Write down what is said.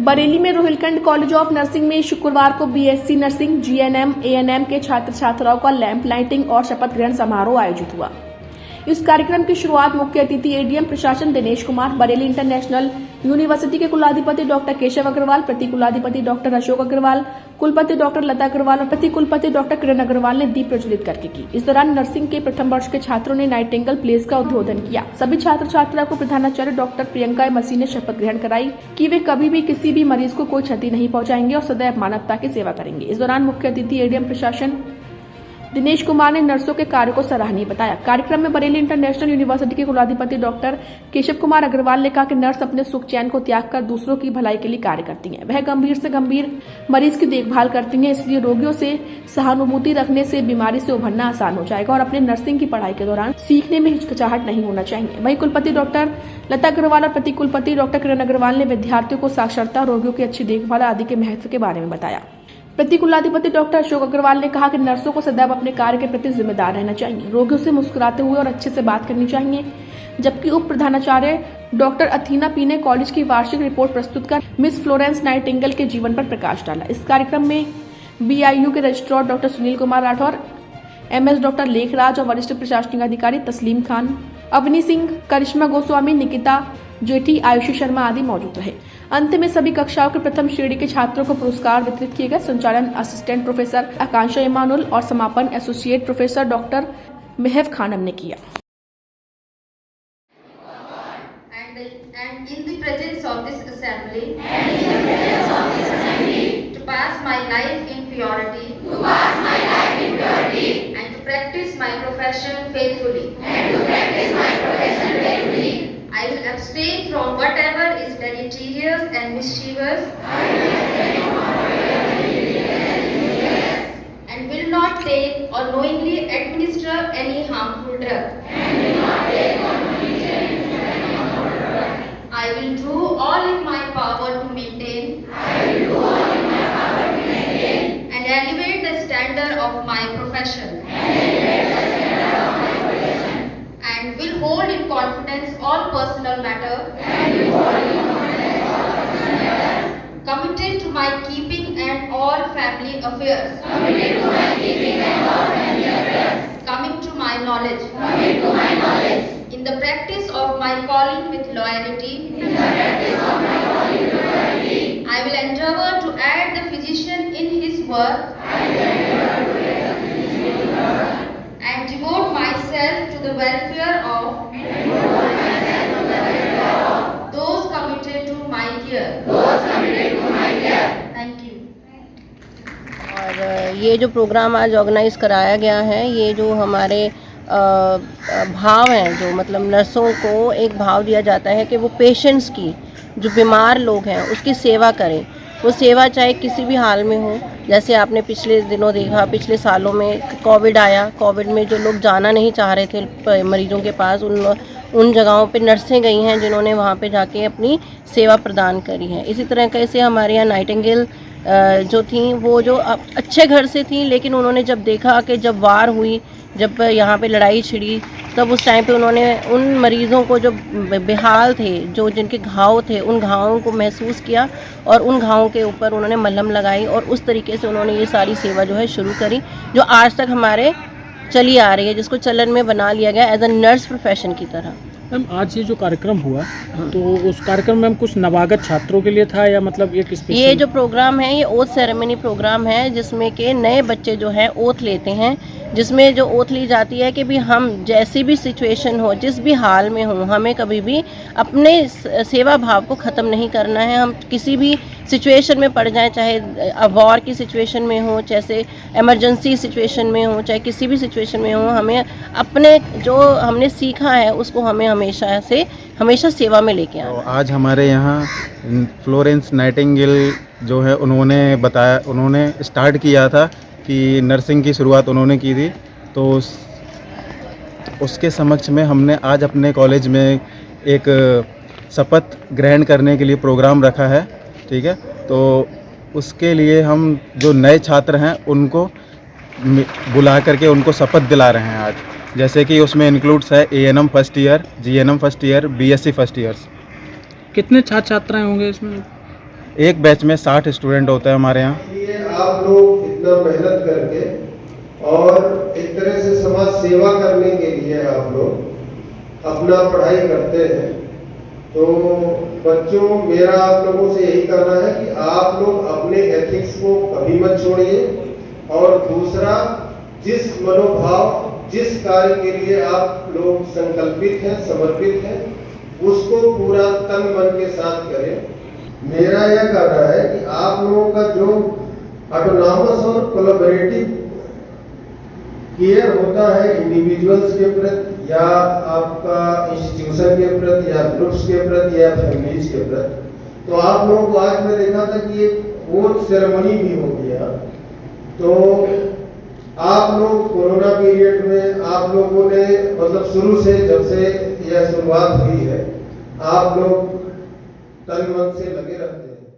बरेली में Rohilkhand college of nursing में शुक्रवार को बीएससी नर्सिंग, जीएनएम, एएनएम के छात्र छात्राओं का लैंप लाइटिंग और शपथ ग्रहण समारोह आयोजित हुआ। इस कार्यक्रम की शुरुआत मुख्य अतिथि एडीएम प्रशासन दिनेश कुमार, बरेली इंटरनेशनल यूनिवर्सिटी के कुलाधिपति डॉक्टर केशव अग्रवाल, प्रति कुलाधिपति डॉक्टर अशोक अग्रवाल, कुलपति डॉक्टर लता अग्रवाल और प्रति कुलपति डॉक्टर किरण अग्रवाल ने दीप प्रज्वलित करके की। इस दौरान नर्सिंग के प्रथम वर्ष के छात्रों ने नाइटिंगेल प्लेस का उद्बोधन किया। सभी छात्र छात्रा को प्रधानाचार्य डॉक्टर प्रियंका मसीह ने शपथ ग्रहण कराई कि वे कभी भी किसी भी मरीज को कोई क्षति नहीं पहुंचाएंगे और सदैव मानवता की सेवा करेंगे। इस दौरान मुख्य अतिथि एडीएम प्रशासन दिनेश कुमार ने नर्सों के कार्य को सराहनीय बताया। कार्यक्रम में बरेली इंटरनेशनल यूनिवर्सिटी के कुलाधिपति डॉक्टर केशव कुमार अग्रवाल ने कहा कि नर्स अपने सुख चैन को त्याग कर दूसरों की भलाई के लिए कार्य करती हैं। वह गंभीर से गंभीर मरीज की देखभाल करती हैं, इसलिए रोगियों से सहानुभूति रखने से बीमारी से उभरना आसान हो जाएगा और अपने नर्सिंग की पढ़ाई के दौरान सीखने में हिचकिचाहट नहीं होना चाहिए। वहीं कुलपति डॉक्टर लता अग्रवाल और प्रति कुलपति डॉक्टर किरण अग्रवाल ने विद्यार्थियों को साक्षरता, रोगियों की अच्छी देखभाल आदि के महत्व के बारे में बताया। प्रति कुलाधिपति डॉक्टर अशोक अग्रवाल ने कहा कि नर्सों को सदैव अपने कार्य के प्रति जिम्मेदार रहना चाहिए, रोगियों से मुस्कुराते हुए और अच्छे से बात करनी चाहिए। जबकि उप प्रधानाचार्य डॉक्टर अथीना पी ने कॉलेज की वार्षिक रिपोर्ट प्रस्तुत कर मिस फ्लोरेंस नाइटिंगेल के जीवन पर प्रकाश डाला। इस कार्यक्रम में बीआईयू के registrar doctor Sunil Kumar Rathore, MS doctor Lekhraj और वरिष्ठ प्रशासनिक अधिकारी तस्लीम खान, अवनी सिंह, करिश्मा गोस्वामी, निकिता जेठी, आयुषी शर्मा आदि मौजूद रहे। अंत में सभी कक्षाओं के प्रथम श्रेणी के छात्रों को पुरस्कार वितरित किए गए। संचालन असिस्टेंट प्रोफेसर आकांक्षा इमानुल और समापन एसोसिएट प्रोफेसर डॉक्टर मेहव खानम ने किया। And in the presence of this assembly, to pass my life in purity, and to practice my profession faithfully, I will abstain from whatever is deleterious and mischievous, and will not take or knowingly administer any harmful drug. I will do all in my power to maintain and elevate the standard of my profession, and will hold in confidence all personal matter committed to my keeping and all family affairs coming to my knowledge. In the practice of my calling with loyalty, I will endeavor to aid the physician in his work and devote myself to the welfare of those committed to my care. Thank you. और ये जो programme आज organise कराया गया है, ये जो हमारे भाव हैं, जो मतलब नर्सों को एक भाव दिया जाता है कि वो पेशेंट्स की, जो बीमार लोग हैं उसकी सेवा करें। वो सेवा चाहे किसी भी हाल में हो। जैसे आपने पिछले दिनों देखा, पिछले सालों में कोविड आया, कोविड में जो लोग जाना नहीं चाह रहे थे मरीजों के पास, उन जगहों पे नर्सें गई हैं जिन्होंने वहाँ पे जाके अपनी सेवा प्रदान करी है। इसी तरह कैसे हमारे यहाँ नाइटिंगेल जो थी, वो जो अच्छे घर से थी, लेकिन उन्होंने जब देखा कि जब वार हुई, जब यहाँ पे लड़ाई छिड़ी, तब उस टाइम पे उन्होंने उन मरीज़ों को जो बेहाल थे, जो जिनके घाव थे, उन घावों को महसूस किया और उन घावों के ऊपर उन्होंने मलहम लगाई और उस तरीके से उन्होंने ये सारी सेवा जो है शुरू करी, जो आज तक हमारे चली आ रही है, जिसको चलन में बना लिया गया एज अ नर्स प्रोफेशन की तरह। मैम, आज ये जो कार्यक्रम हुआ तो उस कार्यक्रम में हम कुछ नवागत छात्रों के लिए था या मतलब एक स्पेशल? ये जो प्रोग्राम है, ये ओथ सेरेमनी प्रोग्राम है, जिसमें के नए बच्चे जो हैं ओथ लेते हैं, जिसमें जो ओथ ली जाती है कि भी हम जैसी भी सिचुएशन हो, जिस भी हाल में हो, हमें कभी भी अपने सेवा भाव को ख़त्म नहीं करना है। हम किसी भी सिचुएशन में पड़ जाएं, चाहे वॉर की सिचुएशन में हो, जैसे इमरजेंसी सिचुएशन में हो, चाहे किसी भी सिचुएशन में हो, हमें अपने जो हमने सीखा है उसको हमें हमेशा सेवा में लेके आना। तो आज हमारे यहाँ फ्लोरेंस नाइटिंगेल जो है उन्होंने स्टार्ट किया था कि नर्सिंग की शुरुआत उन्होंने की थी, तो उसके समक्ष में हमने आज अपने कॉलेज में एक शपथ ग्रहण करने के लिए प्रोग्राम रखा है। ठीक है, तो उसके लिए हम जो नए छात्र हैं उनको बुला करके उनको शपथ दिला रहे हैं आज, जैसे कि उसमें इंक्लूड्स है ANM first year, GNM first year, BSc first years. कितने छात्र छात्राएं होंगे इसमें? एक बैच में 60 स्टूडेंट होते हैं हमारे यहाँ। ये आप लोग इतना मेहनत करके और एक तरह से समाज सेवा करने के लिए आप लोग अपना पढ़ाई करते हैं, तो बच्चों मेरा आप लोगों से यही कहना है कि आप लोग अपने एथिक्स को कभी मत छोड़िए, और दूसरा जिस मनोभाव जिस कार्य के लिए आप लोग संकल्पित हैं, समर्पित हैं, उसको पूरा तन मन के साथ करें। मेरा यह कहना है कि आप लोगों का जो ऑटोनॉमस और कोलैबोरेटिव केयर होता है इंडिविजुअल्स के प्रति या आपका इंस्टीट्यूशन के प्रति या ग्रुप्स के प्रति या फैमिलीज के प्रति, तो आप लोगों को आज मैं देखा था कि एक ओथ सेरेमनी भी हो गया। तो आप लोग कोरोना पीरियड में आप लोगों ने मतलब शुरू से जब से यह शुरुआत हुई है, आप लोग तन मन से लगे रहते हैं।